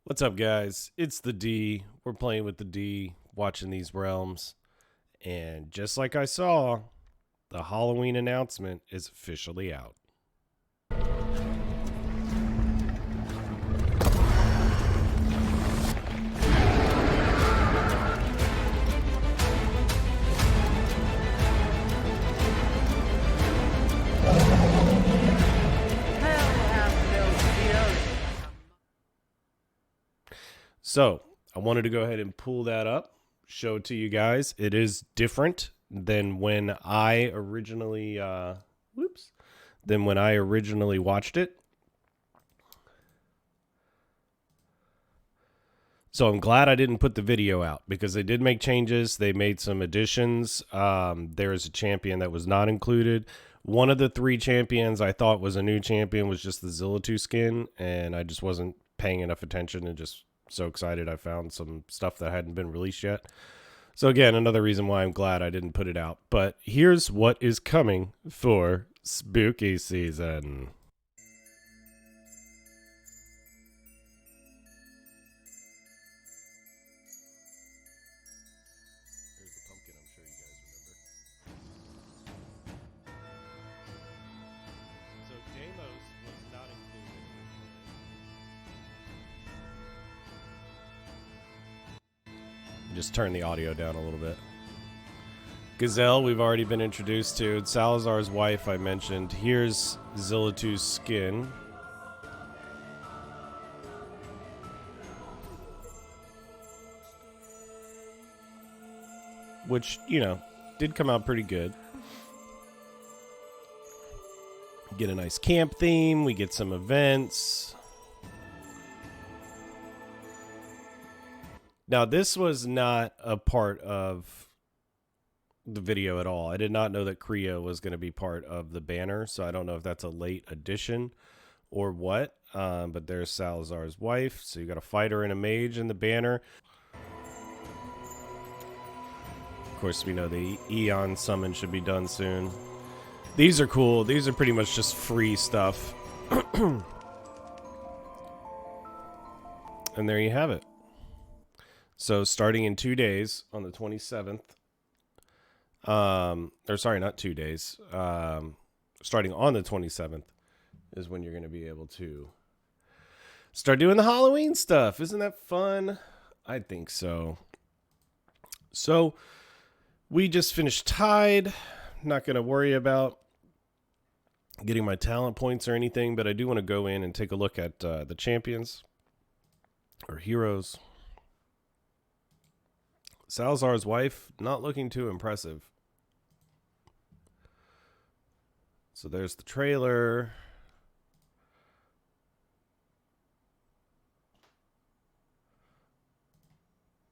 What's up, guys? It's the D. We're playing with the D, watching these realms. And just like I saw, the Halloween announcement is officially out. So I wanted to go ahead and pull that up, show it to you guys. It is different than when I originally, watched it. So I'm glad I didn't put the video out because they did make changes. They made some additions. There is a champion that was not included. One of the three champions I thought was a new champion was just the Zillatu skin, and I just wasn't paying enough attention and just so excited I found some stuff that hadn't been released yet. So again, another reason why I'm glad I didn't put it out. But here's what is coming for spooky season. Here's the pumpkin, I'm sure you guys remember. So Deimos was not included. Just turn the audio down a little bit. Gazelle, we've already been introduced to. Salazar's wife, I mentioned. Here's Zillatu's skin. Which, you know, did come out pretty good. Get a nice camp theme. We get some events. Now, this was not a part of the video at all. I did not know that Kriya was going to be part of the banner, so I don't know if that's a late addition or what. But there's Salazar's wife, so you got a fighter and a mage in the banner. Of course, we know the Eon summon should be done soon. These are cool. These are pretty much just free stuff. And there you have it. So starting in 2 days on the 27th, or sorry, not 2 days, starting on the 27th is when you're going to be able to start doing the Halloween stuff. Isn't that fun? I think so. So we just finished Tide. Not going to worry about getting my talent points or anything, but I do want to go in and take a look at the champions or heroes. Salazar's wife, not looking too impressive. So there's the trailer.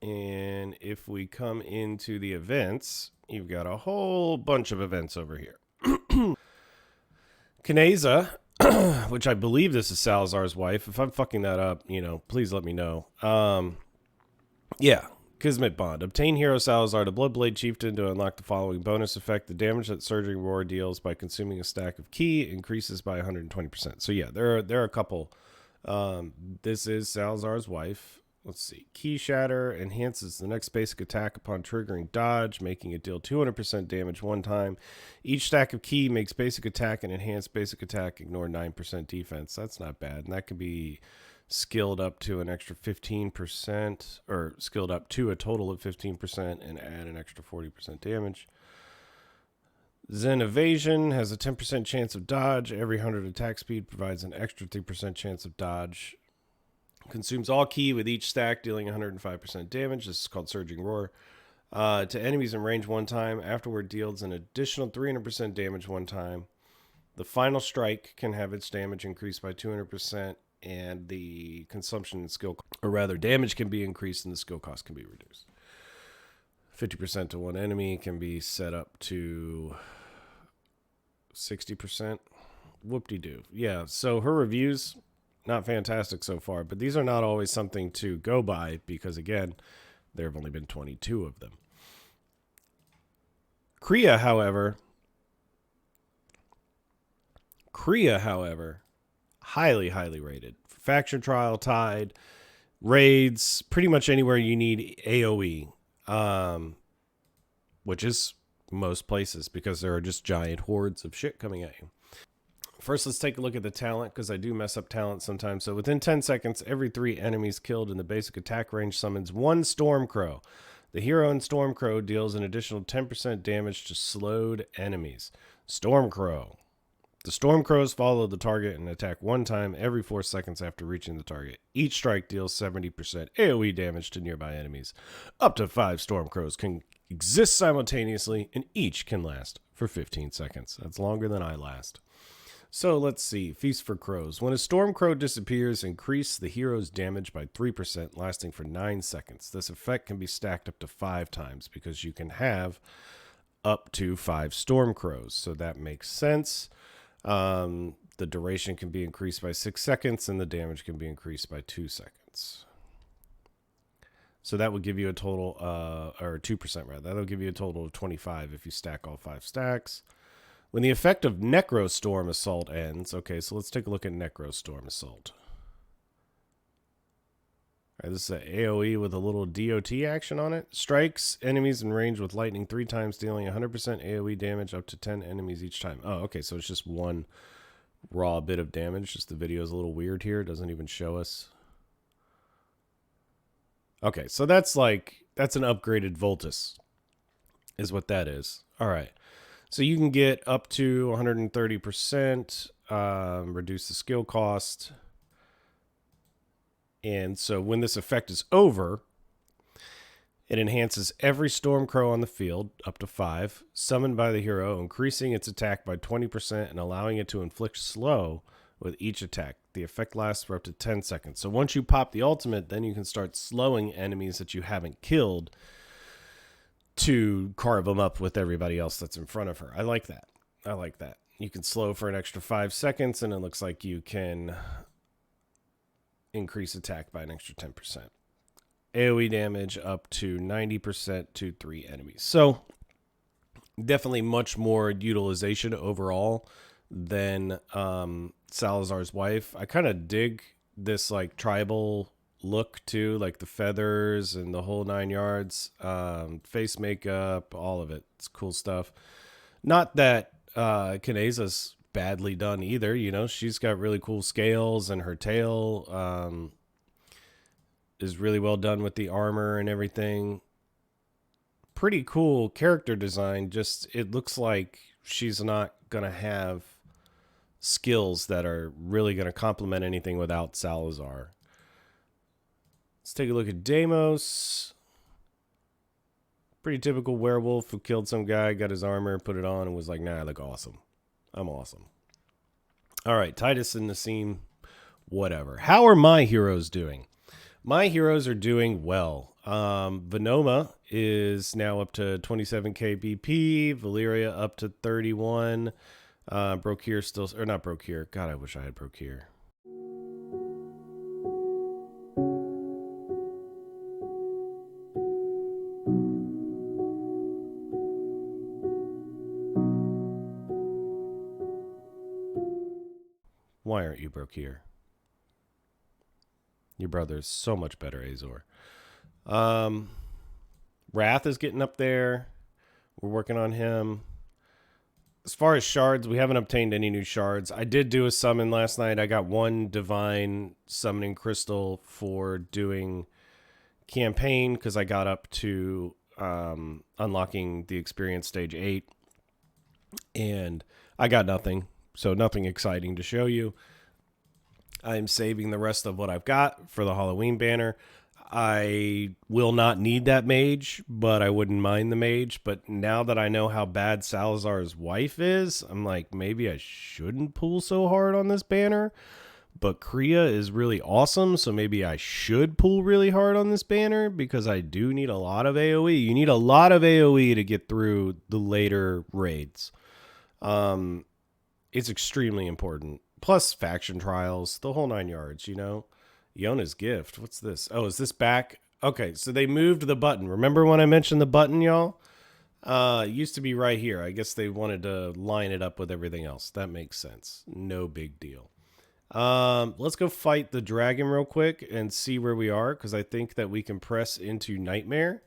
And if we come into the events, you've got a whole bunch of events over here. Kaneza, which I believe this is Salazar's wife. If I'm fucking that up, you know, please let me know. Yeah. Kismet Bond. Obtain Hero Salazar, the Bloodblade Chieftain, to unlock the following bonus effect. The damage that Surging Roar deals by consuming a stack of ki increases by 120%. So yeah, there are a couple. This is Salazar's wife. Let's see. Ki Shatter enhances the next basic attack upon triggering dodge, making it deal 200% damage one time. Each stack of ki makes basic attack and enhanced basic attack ignore 9% defense. That's not bad. And that can be skilled up to an extra 15%, or skilled up to a total of 15% and add an extra 40% damage. Zen Evasion has a 10% chance of dodge. Every 100 attack speed provides an extra 3% chance of dodge. Consumes all ki with each stack, dealing 105% damage. This is called Surging Roar. To enemies in range one time. Afterward deals an additional 300% damage one time. The final strike can have its damage increased by 200%. And the consumption and skill, or rather damage can be increased and the skill cost can be reduced. 50% to one enemy can be set up to 60%. Whoop-de-doo. Yeah, so her reviews, not fantastic so far, but these are not always something to go by because, again, there have only been 22 of them. Kriya, however, highly, highly rated. Faction Trial, Tide. raids, pretty much anywhere you need AoE, which is most places because there are just giant hordes of shit coming at you. First, let's take a look at the talent, because I do mess up talent sometimes. So within 10 seconds, every 3 enemies killed in the basic attack range summons 1 Stormcrow. The hero in Stormcrow deals an additional 10% damage to slowed enemies. Stormcrow. The Stormcrows follow the target and attack 1 time every 4 seconds after reaching the target. Each strike deals 70% AoE damage to nearby enemies. Up to 5 Stormcrows can exist simultaneously, and each can last for 15 seconds. That's longer than I last. So let's see. Feast for Crows. When a Stormcrow disappears, increase the hero's damage by 3%, lasting for 9 seconds. This effect can be stacked up to 5 times because you can have up to 5 Stormcrows. So that makes sense. The duration can be increased by 6 seconds, and the damage can be increased by 2 seconds. So that would give you a total, or 2% rather. That'll give you a total of 25 if you stack all 5 stacks. When the effect of Necrostorm Assault ends, okay, so let's take a look at Necrostorm Assault. All right, this is an AoE with a little DOT action on it. Strikes enemies in range with lightning 3 times, dealing 100% AoE damage up to 10 enemies each time. Oh, okay, so it's just one raw bit of damage. Just the video is a little weird here. It doesn't even show us. Okay, so that's an upgraded Voltus, is what that is. All right. So you can get up to 130%, reduce the skill cost. And so when this effect is over, it enhances every Stormcrow on the field, up to 5, summoned by the hero, increasing its attack by 20% and allowing it to inflict slow with each attack. The effect lasts for up to 10 seconds. So once you pop the ultimate, then you can start slowing enemies that you haven't killed to carve them up with everybody else that's in front of her. I like that. I like that. You can slow for an extra 5 seconds, and it looks like you can increase attack by an extra 10%. AoE damage up to 90% to 3 enemies. So definitely much more utilization overall than Salazar's wife. I kind of dig this like tribal look too, like the feathers and the whole 9 yards, face makeup, all of it. It's cool stuff. Not that Kanesa's badly done either, you know. She's got really cool scales, and her tail is really well done with the armor and everything. Pretty cool character design. Just it looks like she's not gonna have skills that are really gonna complement anything without Salazar. Let's take a look at Deimos. Pretty typical werewolf who killed some guy, got his armor, put it on, and was like, nah, I look awesome. I'm awesome. All right, Titus and Nassim, whatever. How are my heroes doing? My heroes are doing well. Venoma is now up to 27k BP. Valyria up to 31. Brokkir still, or not Brokkir. God, I wish I had Brokkir. Why aren't you Brokkir? Your brother's so much better, Azor. Wrath is getting up there. We're working on him. As far as shards, we haven't obtained any new shards. I did do a summon last night. I got 1 divine summoning crystal for doing campaign because I got up to unlocking the experience stage 8. And I got nothing. So nothing exciting to show you. I'm saving the rest of what I've got for the Halloween banner. I will not need that mage, but I wouldn't mind the mage. But now that I know how bad Salazar's wife is, I'm like, maybe I shouldn't pull so hard on this banner. But Kriya is really awesome, so maybe I should pull really hard on this banner because I do need a lot of AoE. You need a lot of AoE to get through the later raids. It's extremely important. Plus faction trials, the whole 9 yards, you know. Yona's gift. What's this? Oh, is this back? Okay, so they moved the button. Remember when I mentioned the button, y'all? It used to be right here. I guess they wanted to line it up with everything else. That makes sense. No big deal. Let's go fight the dragon real quick and see where we are, because I think that we can press into Nightmare.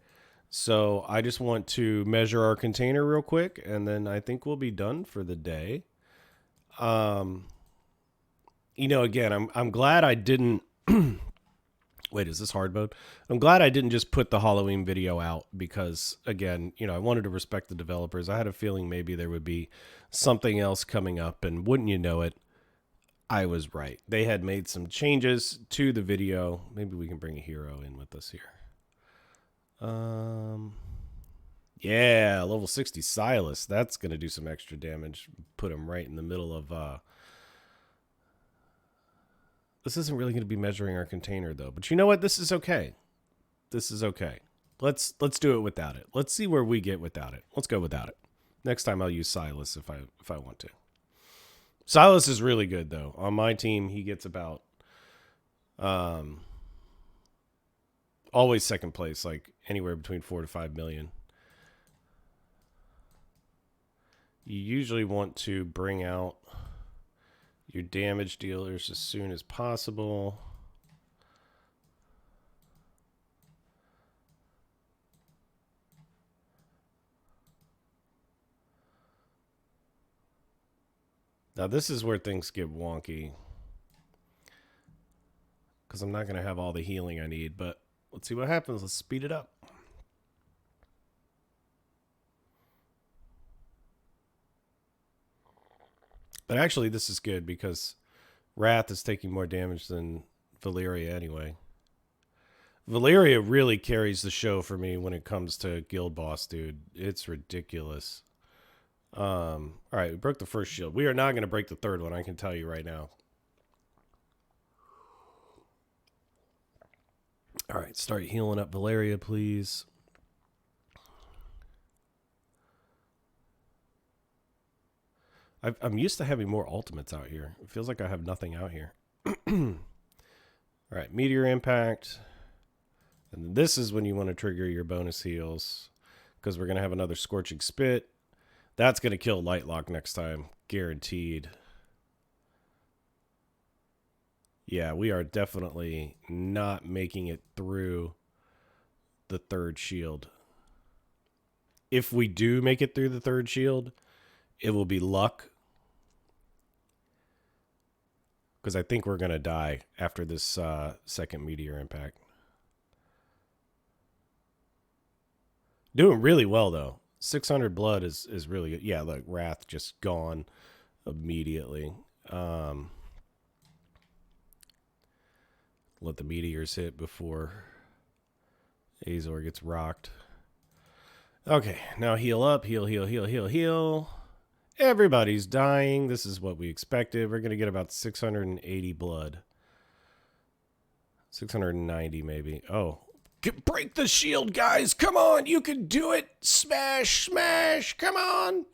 So I just want to measure our container real quick, and then I think we'll be done for the day. You know, again, I'm glad I didn't... Wait, is this hard mode? I'm glad I didn't just put the Halloween video out because, again, you know, I wanted to respect the developers. I had a feeling maybe there would be something else coming up, and wouldn't you know it, I was right. They had made some changes to the video. Maybe we can bring a hero in with us here. Yeah, level 60 Silas. That's going to do some extra damage. Put him right in the middle of... This isn't really going to be measuring our container, though. But you know what? This is okay. This is okay. Let's do it without it. Let's see where we get without it. Let's go without it. Next time I'll use Silas if I want to. Silas is really good, though. On my team, he gets about always second place, like anywhere between 4 to 5 million. You usually want to bring out your damage dealers as soon as possible. Now this is where things get wonky, because I'm not going to have all the healing I need, but let's see what happens. Let's speed it up. But actually, this is good because Wrath is taking more damage than Valeria anyway. Valeria really carries the show for me when it comes to Guild Boss, dude. It's ridiculous. All right, we broke the first shield. We are not going to break the third one, I can tell you right now. All right, start healing up Valeria, please. I'm used to having more ultimates out here. It feels like I have nothing out here. All right, Meteor Impact. And this is when you want to trigger your bonus heals, because we're going to have another Scorching Spit. That's going to kill Lightlock next time. Guaranteed. Yeah, we are definitely not making it through the third shield. If we do make it through the third shield, it will be luck. Because I think we're going to die after this second Meteor Impact. Doing really well, though. 600 blood is really good. Yeah, look, Wrath just gone immediately. Let the meteors hit before Azor gets rocked. Okay, now heal up. Heal, heal, heal, heal, heal. Everybody's dying. This is what we expected. We're going to get about 680 blood. 690 maybe. Oh. Break the shield, guys. Come on. You can do it. Smash, smash. Come on.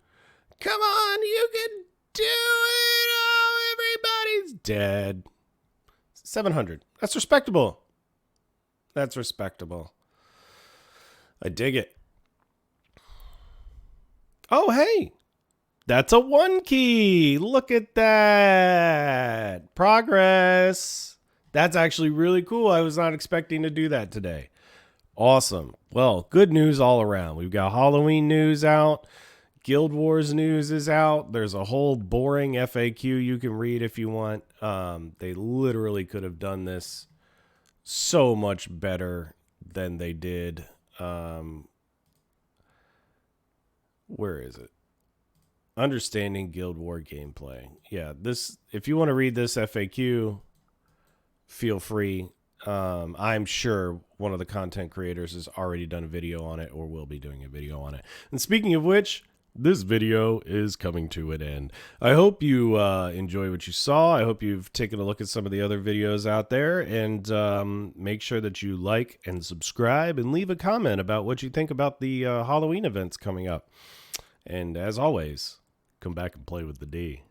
Come on. You can do it. Oh, everybody's dead. 700. That's respectable. That's respectable. I dig it. Oh, hey. That's a 1 key. Look at that. Progress. That's actually really cool. I was not expecting to do that today. Awesome. Well, good news all around. We've got Halloween news out. Guild Wars news is out. There's a whole boring FAQ you can read if you want. They literally could have done this so much better than they did. Where is it? Understanding Guild War gameplay. Yeah, this. If you want to read this FAQ, feel free. I'm sure one of the content creators has already done a video on it or will be doing a video on it. And speaking of which, this video is coming to an end. I hope you enjoy what you saw. I hope you've taken a look at some of the other videos out there, and make sure that you like and subscribe and leave a comment about what you think about the Halloween events coming up. And as always, come back and play with the D.